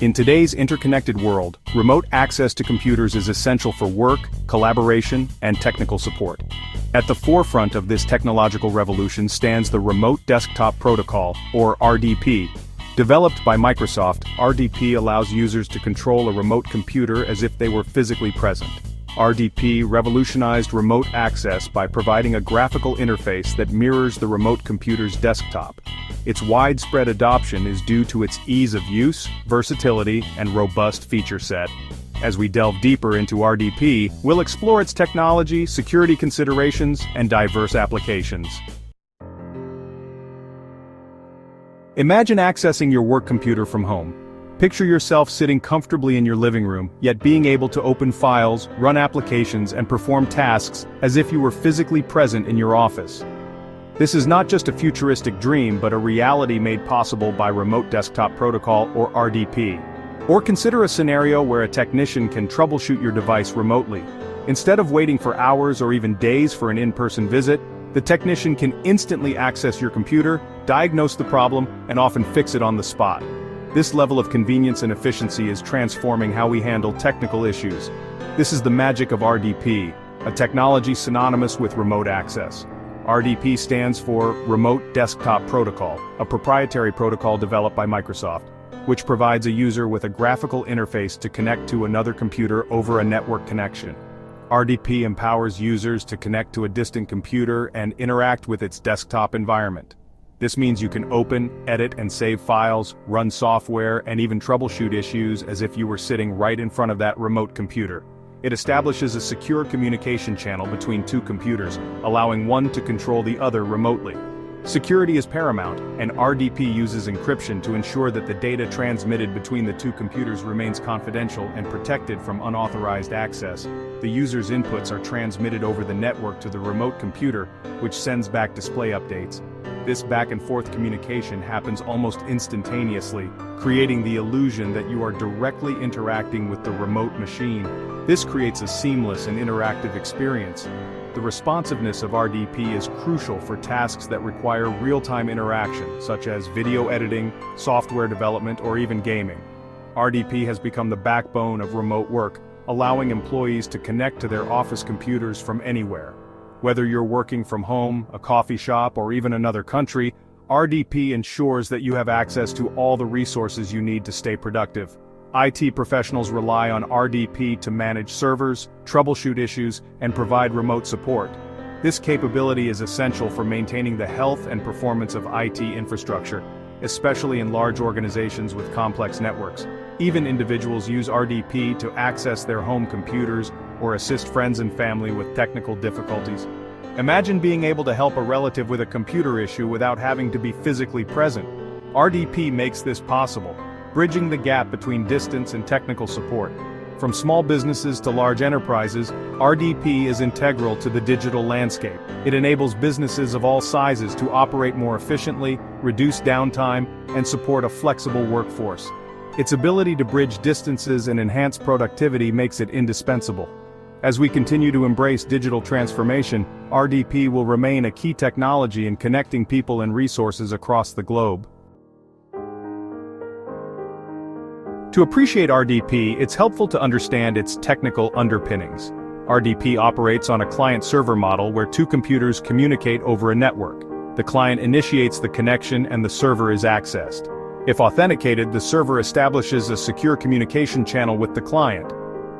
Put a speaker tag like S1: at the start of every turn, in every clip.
S1: In today's interconnected world, remote access to computers is essential for work, collaboration, and technical support. At the forefront of this technological revolution stands the Remote Desktop Protocol, or RDP. Developed by Microsoft, RDP allows users to control a remote computer as if they were physically present. RDP revolutionized remote access by providing a graphical interface that mirrors the remote computer's desktop. Its widespread adoption is due to its ease of use, versatility, and robust feature set. As we delve deeper into RDP, we'll explore its technology, security considerations, and diverse applications. Imagine accessing your work computer from home. Picture yourself sitting comfortably in your living room, yet being able to open files, run applications, and perform tasks as if you were physically present in your office. This is not just a futuristic dream but a reality made possible by Remote Desktop Protocol, or RDP. Or consider a scenario where a technician can troubleshoot your device remotely. Instead of waiting for hours or even days for an in-person visit, the technician can instantly access your computer, diagnose the problem, and often fix it on the spot. This level of convenience and efficiency is transforming how we handle technical issues. This is the magic of RDP, a technology synonymous with remote access. RDP stands for Remote Desktop Protocol, a proprietary protocol developed by Microsoft, which provides a user with a graphical interface to connect to another computer over a network connection. RDP empowers users to connect to a distant computer and interact with its desktop environment. This means you can open, edit, and save files, run software, and even troubleshoot issues as if you were sitting right in front of that remote computer. It establishes a secure communication channel between two computers, allowing one to control the other remotely. Security is paramount, and RDP uses encryption to ensure that the data transmitted between the two computers remains confidential and protected from unauthorized access. The user's inputs are transmitted over the network to the remote computer, which sends back display updates. This back-and-forth communication happens almost instantaneously, creating the illusion that you are directly interacting with the remote machine. This creates a seamless and interactive experience. The responsiveness of RDP is crucial for tasks that require real-time interaction, such as video editing, software development, or even gaming. RDP has become the backbone of remote work, allowing employees to connect to their office computers from anywhere. Whether you're working from home, a coffee shop, or even another country, RDP ensures that you have access to all the resources you need to stay productive. IT professionals rely on RDP to manage servers, troubleshoot issues, and provide remote support. This capability is essential for maintaining the health and performance of IT infrastructure, especially in large organizations with complex networks. Even individuals use RDP to access their home computers or assist friends and family with technical difficulties. Imagine being able to help a relative with a computer issue without having to be physically present. RDP makes this possible, bridging the gap between distance and technical support. From small businesses to large enterprises, RDP is integral to the digital landscape. It enables businesses of all sizes to operate more efficiently, reduce downtime, and support a flexible workforce. Its ability to bridge distances and enhance productivity makes it indispensable. As we continue to embrace digital transformation, RDP will remain a key technology in connecting people and resources across the globe. To appreciate RDP, it's helpful to understand its technical underpinnings. RDP operates on a client-server model where two computers communicate over a network. The client initiates the connection and the server is accessed. If authenticated, the server establishes a secure communication channel with the client.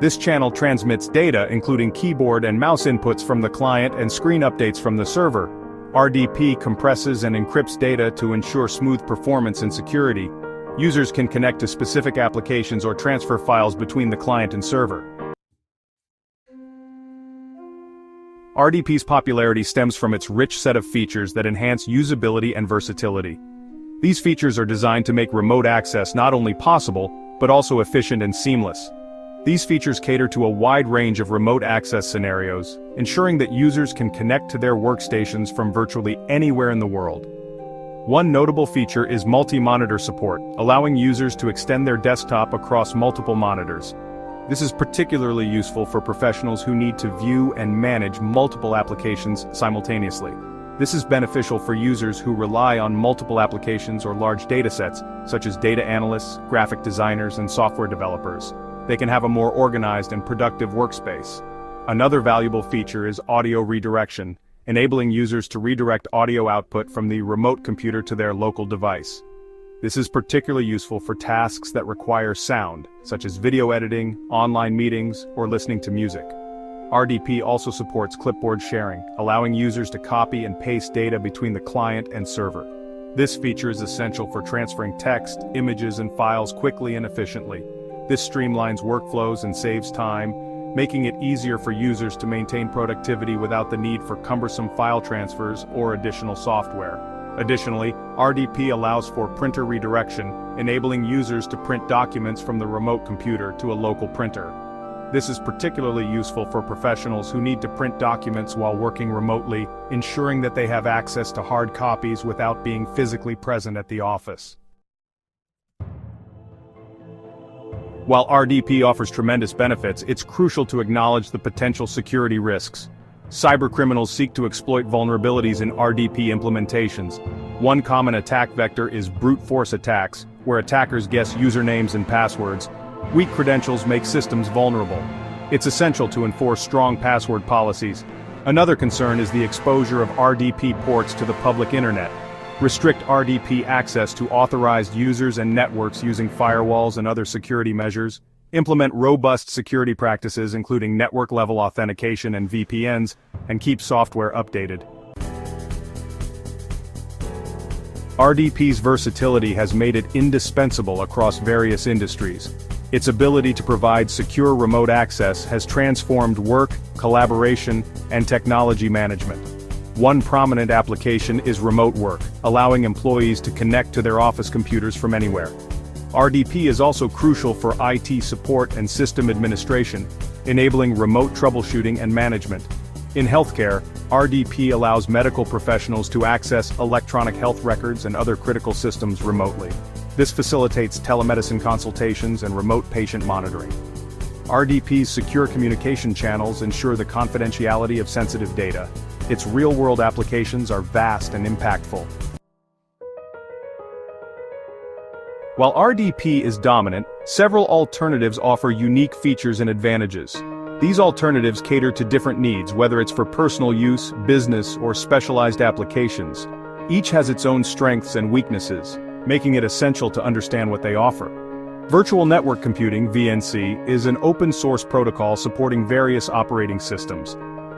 S1: This channel transmits data, including keyboard and mouse inputs from the client and screen updates from the server. RDP compresses and encrypts data to ensure smooth performance and security. Users can connect to specific applications or transfer files between the client and server. RDP's popularity stems from its rich set of features that enhance usability and versatility. These features are designed to make remote access not only possible, but also efficient and seamless. These features cater to a wide range of remote access scenarios, ensuring that users can connect to their workstations from virtually anywhere in the world. One notable feature is multi-monitor support, allowing users to extend their desktop across multiple monitors. This is particularly useful for professionals who need to view and manage multiple applications simultaneously. This is beneficial for users who rely on multiple applications or large datasets, such as data analysts, graphic designers, and software developers. They can have a more organized and productive workspace. Another valuable feature is audio redirection, enabling users to redirect audio output from the remote computer to their local device. This is particularly useful for tasks that require sound, such as video editing, online meetings, or listening to music. RDP also supports clipboard sharing, allowing users to copy and paste data between the client and server. This feature is essential for transferring text, images, and files quickly and efficiently. This streamlines workflows and saves time, making it easier for users to maintain productivity without the need for cumbersome file transfers or additional software. Additionally, RDP allows for printer redirection, enabling users to print documents from the remote computer to a local printer. This is particularly useful for professionals who need to print documents while working remotely, ensuring that they have access to hard copies without being physically present at the office. While RDP offers tremendous benefits, it's crucial to acknowledge the potential security risks. Cybercriminals seek to exploit vulnerabilities in RDP implementations. One common attack vector is brute force attacks, where attackers guess usernames and passwords. Weak credentials make systems vulnerable. It's essential to enforce strong password policies. Another concern is the exposure of RDP ports to the public internet. Restrict RDP access to authorized users and networks using firewalls and other security measures. Implement robust security practices including network-level authentication and VPNs, and keep software updated. RDP's versatility has made it indispensable across various industries. Its ability to provide secure remote access has transformed work, collaboration, and technology management. One prominent application is remote work, allowing employees to connect to their office computers from anywhere. RDP is also crucial for IT support and system administration, enabling remote troubleshooting and management. In healthcare, RDP allows medical professionals to access electronic health records and other critical systems remotely. This facilitates telemedicine consultations and remote patient monitoring. RDP's secure communication channels ensure the confidentiality of sensitive data. Its real-world applications are vast and impactful. While RDP is dominant, several alternatives offer unique features and advantages. These alternatives cater to different needs, whether it's for personal use, business, or specialized applications. Each has its own strengths and weaknesses, making it essential to understand what they offer. Virtual Network Computing (VNC) is an open-source protocol supporting various operating systems.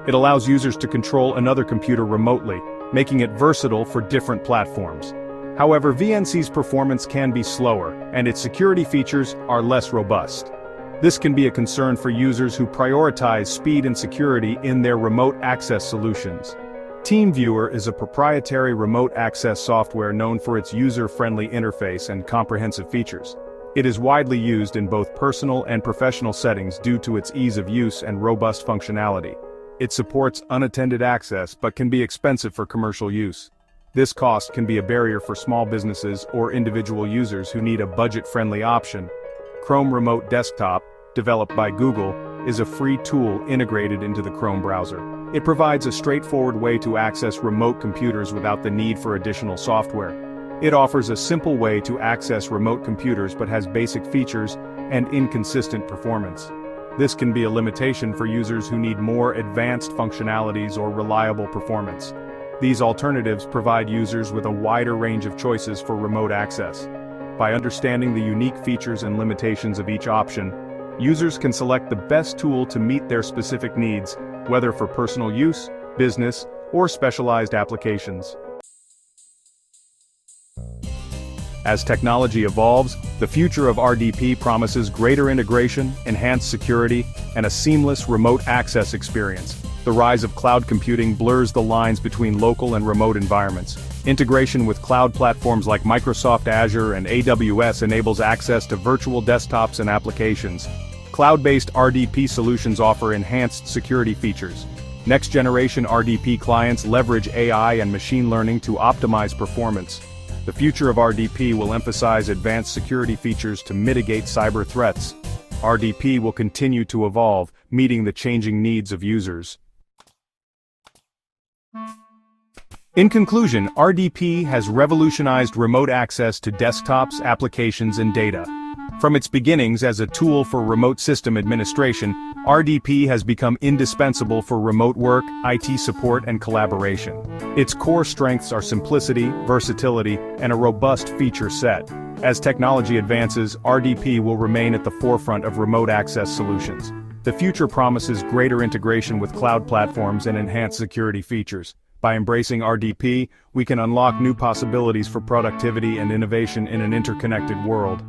S1: It allows users to control another computer remotely, making it versatile for different platforms. However, VNC's performance can be slower, and its security features are less robust. This can be a concern for users who prioritize speed and security in their remote access solutions. TeamViewer is a proprietary remote access software known for its user-friendly interface and comprehensive features. It is widely used in both personal and professional settings due to its ease of use and robust functionality. It supports unattended access but can be expensive for commercial use. This cost can be a barrier for small businesses or individual users who need a budget-friendly option. Chrome Remote Desktop, developed by Google, is a free tool integrated into the Chrome browser. It provides a straightforward way to access remote computers without the need for additional software. It offers a simple way to access remote computers but has basic features and inconsistent performance. This can be a limitation for users who need more advanced functionalities or reliable performance. These alternatives provide users with a wider range of choices for remote access. By understanding the unique features and limitations of each option, users can select the best tool to meet their specific needs, whether for personal use, business, or specialized applications. As technology evolves, the future of RDP promises greater integration, enhanced security, and a seamless remote access experience. The rise of cloud computing blurs the lines between local and remote environments. Integration with cloud platforms like Microsoft Azure and AWS enables access to virtual desktops and applications. Cloud-based RDP solutions offer enhanced security features. Next-generation RDP clients leverage AI and machine learning to optimize performance. The future of RDP will emphasize advanced security features to mitigate cyber threats. RDP will continue to evolve, meeting the changing needs of users. In conclusion, RDP has revolutionized remote access to desktops, applications, and data. From its beginnings as a tool for remote system administration, RDP has become indispensable for remote work, IT support, and collaboration. Its core strengths are simplicity, versatility, and a robust feature set. As technology advances, RDP will remain at the forefront of remote access solutions. The future promises greater integration with cloud platforms and enhanced security features. By embracing RDP, we can unlock new possibilities for productivity and innovation in an interconnected world.